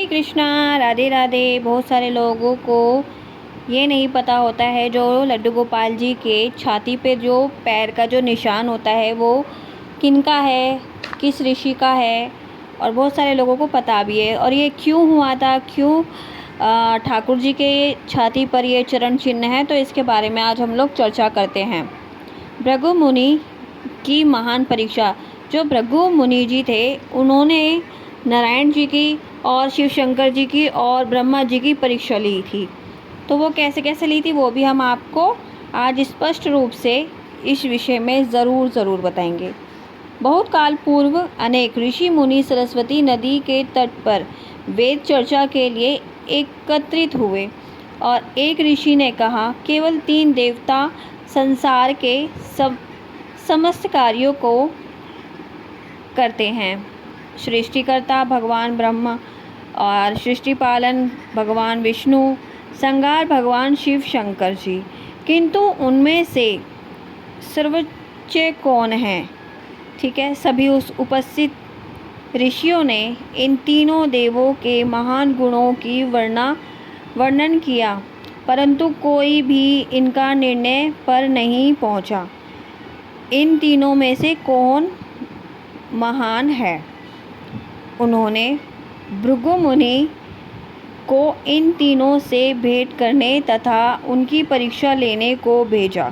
कृष्णा, राधे राधे। बहुत सारे लोगों को ये नहीं पता होता है जो लड्डू गोपाल जी के छाती पे जो पैर का जो निशान होता है वो किनका है, किस ऋषि का है। और बहुत सारे लोगों को पता भी है। और ये क्यों हुआ था, क्यों ठाकुर जी के छाती पर ये चरण चिन्ह है, तो इसके बारे में आज हम लोग चर्चा करते हैं। भृगु मुनि की महान परीक्षा। जो भृगु मुनि जी थे उन्होंने नारायण जी की और शिव शंकर जी की और ब्रह्मा जी की परीक्षा ली थी। तो वो कैसे कैसे ली थी वो भी हम आपको आज स्पष्ट रूप से इस विषय में ज़रूर बताएंगे। बहुत काल पूर्व अनेक ऋषि मुनि सरस्वती नदी के तट पर वेद चर्चा के लिए एकत्रित हुए और एक ऋषि ने कहा, केवल 3 देवता संसार के समस्त कार्यों को करते हैं। सृष्टिकर्ता भगवान ब्रह्मा और सृष्टि पालन भगवान विष्णु, संहार भगवान शिव शंकर जी। किंतु उनमें से सर्वोच्च कौन है? ठीक है, सभी उस उपस्थित ऋषियों ने इन तीनों देवों के महान गुणों की वर्णन किया, परंतु कोई भी इनका निर्णय पर नहीं पहुंचा। इन तीनों में से कौन महान है? उन्होंने भृगु मुनि को इन तीनों से भेंट करने तथा उनकी परीक्षा लेने को भेजा।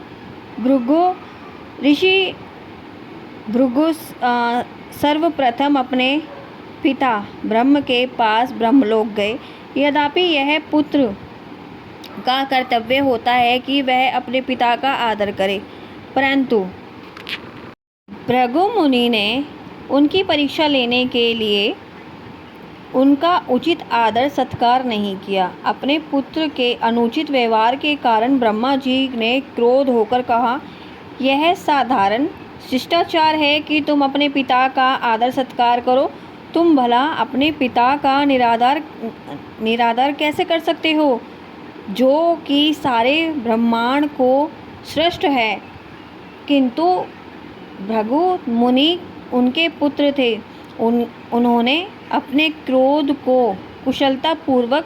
भृगु सर्वप्रथम अपने पिता ब्रह्म के पास ब्रह्मलोक गए। यद्यपि यह पुत्र का कर्तव्य होता है कि वह अपने पिता का आदर करे, परंतु भृगु मुनि ने उनकी परीक्षा लेने के लिए उनका उचित आदर सत्कार नहीं किया। अपने पुत्र के अनुचित व्यवहार के कारण ब्रह्मा जी ने क्रोध होकर कहा, यह साधारण शिष्टाचार है कि तुम अपने पिता का आदर सत्कार करो। तुम भला अपने पिता का निरादर कैसे कर सकते हो, जो कि सारे ब्रह्मांड को सृष्ट है। किंतु भृगु मुनि उनके पुत्र थे। उन्होंने अपने क्रोध को कुशलतापूर्वक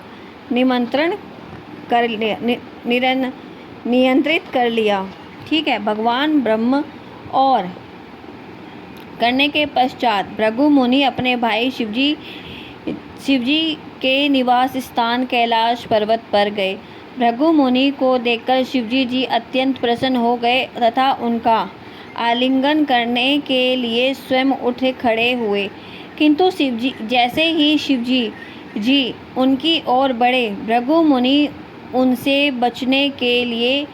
नियंत्रित कर लिया। ठीक है, भगवान ब्रह्म और करने के पश्चात भृगु मुनि अपने भाई शिवजी के निवास स्थान कैलाश पर्वत पर गए। भृगु मुनि को देखकर शिवजी जी अत्यंत प्रसन्न हो गए तथा उनका आलिंगन करने के लिए स्वयं उठ खड़े हुए। किंतु जैसे ही शिवजी जी उनकी ओर बढ़े, भृगु मुनि उनसे बचने के लिए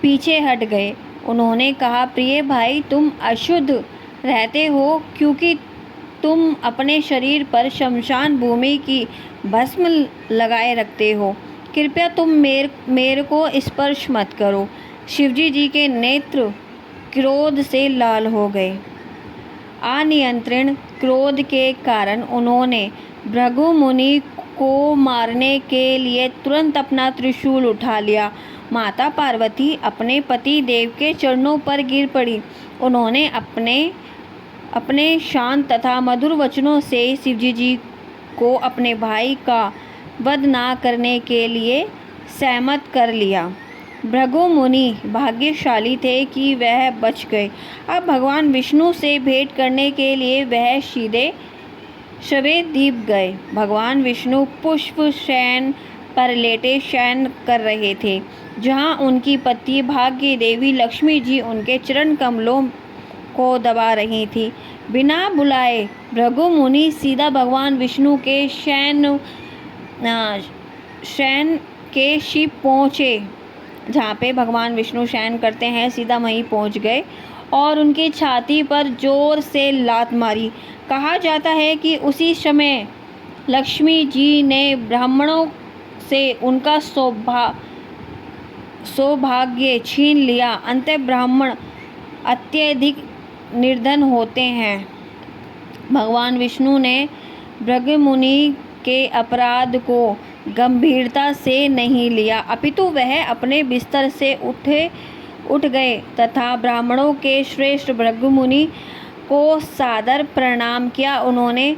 पीछे हट गए। उन्होंने कहा, प्रिय भाई, तुम अशुद्ध रहते हो क्योंकि तुम अपने शरीर पर शमशान भूमि की भस्म लगाए रखते हो। कृपया तुम मेरे को स्पर्श मत करो। शिवजी जी के नेत्र क्रोध से लाल हो गए। अनियंत्रित क्रोध के कारण उन्होंने भृगु मुनि को मारने के लिए तुरंत अपना त्रिशूल उठा लिया। माता पार्वती अपने पति देव के चरणों पर गिर पड़ी। उन्होंने अपने शांत तथा मधुर वचनों से शिवजी जी को अपने भाई का वध न करने के लिए सहमत कर लिया। भृगु मुनि भाग्यशाली थे कि वह बच गए। अब भगवान विष्णु से भेंट करने के लिए वह सीधे श्वेतद्वीप गए। भगवान विष्णु पुष्प शयन पर लेटे शयन कर रहे थे, जहां उनकी पत्नी भाग्य देवी लक्ष्मी जी उनके चरण कमलों को दबा रही थी। बिना बुलाए भृगु मुनि सीधा भगवान विष्णु के शयन के शिव पहुँचे। जहाँ पे भगवान विष्णु शयन करते हैं, सीधा वहीं पहुँच गए और उनकी छाती पर जोर से लात मारी। कहा जाता है कि उसी समय लक्ष्मी जी ने ब्राह्मणों से उनका सौभाग्य छीन लिया। अंततः ब्राह्मण अत्यधिक निर्धन होते हैं। भगवान विष्णु ने भृगु मुनि के अपराध को गंभीरता से नहीं लिया, अपितु वह अपने बिस्तर से उठ गए तथा ब्राह्मणों के श्रेष्ठ भृगु मुनि को सादर प्रणाम किया। उन्होंने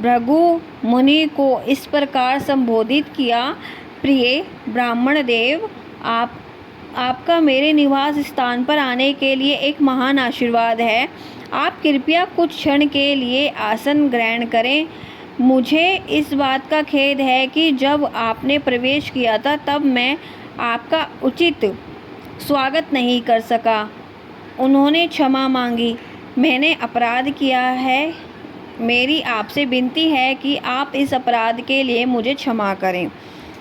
भृगु मुनि को इस प्रकार संबोधित किया, प्रिय ब्राह्मण देव, आपका मेरे निवास स्थान पर आने के लिए एक महान आशीर्वाद है। आप कृपया कुछ क्षण के लिए आसन ग्रहण करें। मुझे इस बात का खेद है कि जब आपने प्रवेश किया था तब मैं आपका उचित स्वागत नहीं कर सका। उन्होंने क्षमा मांगी। मैंने अपराध किया है। मेरी आपसे विनती है कि आप इस अपराध के लिए मुझे क्षमा करें।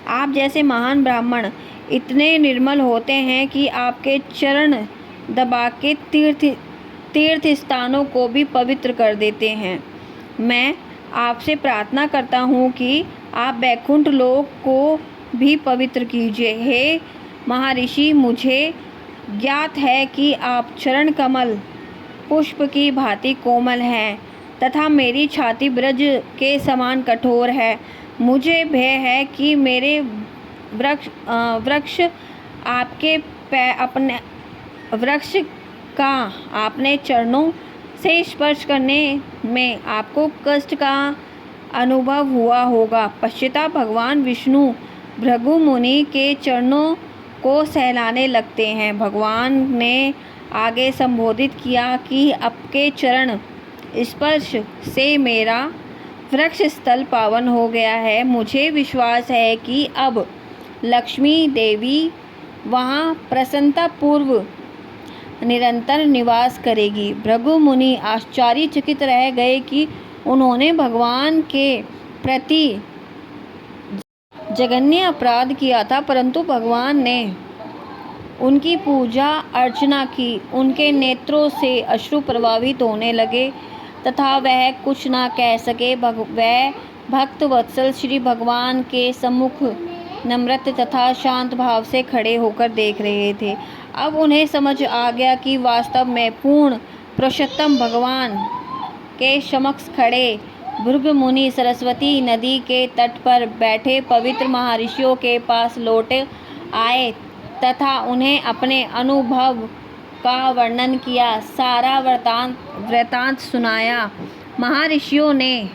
आप जैसे महान ब्राह्मण इतने निर्मल होते हैं कि आपके चरण दबा के तीर्थ स्थानों को भी पवित्र कर देते हैं। मैं आपसे प्रार्थना करता हूँ कि आप बैकुंठ लोक को भी पवित्र कीजिए। हे महर्षि, मुझे ज्ञात है कि आप चरण कमल पुष्प की भांति कोमल हैं तथा मेरी छाती ब्रज के समान कठोर है। मुझे भय है कि मेरे वृक्ष का अपने चरणों से स्पर्श करने में आपको कष्ट का अनुभव हुआ होगा। पश्चात भगवान विष्णु भृगु मुनि के चरणों को सहलाने लगते हैं। भगवान ने आगे संबोधित किया कि आपके चरण स्पर्श से मेरा वृक्ष स्थल पावन हो गया है। मुझे विश्वास है कि अब लक्ष्मी देवी वहाँ प्रसन्नतापूर्व निरंतर निवास करेगी। भृगु मुनि आश्चर्यचकित रह गए कि उन्होंने भगवान के प्रति जघन्य अपराध किया था, परंतु भगवान ने उनकी पूजा अर्चना की। उनके नेत्रों से अश्रु प्रवाहित होने लगे तथा वह कुछ न कह सके। वह भक्त वत्सल श्री भगवान के सम्मुख नम्रत तथा शांत भाव से खड़े होकर देख रहे थे। अब उन्हें समझ आ गया कि वास्तव में पूर्ण पुरुषोत्तम भगवान के समक्ष खड़े भृगु मुनि सरस्वती नदी के तट पर बैठे पवित्र महर्षियों के पास लौट आए तथा उन्हें अपने अनुभव का वर्णन किया, सारा वृतांत सुनाया। महर्षियों ने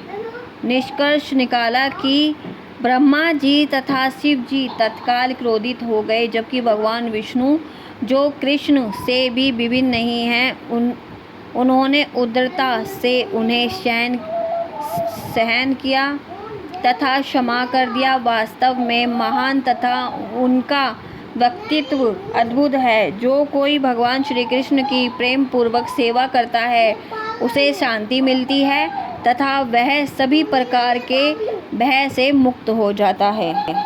निष्कर्ष निकाला कि ब्रह्मा जी तथा शिव जी तत्काल क्रोधित हो गए, जबकि भगवान विष्णु, जो कृष्ण से भी विभिन्न नहीं हैं, उन्होंने उदारता से उन्हें सहन किया तथा क्षमा कर दिया। वास्तव में महान तथा उनका व्यक्तित्व अद्भुत है। जो कोई भगवान श्री कृष्ण की प्रेम पूर्वक सेवा करता है उसे शांति मिलती है तथा वह सभी प्रकार के भय से मुक्त हो जाता है।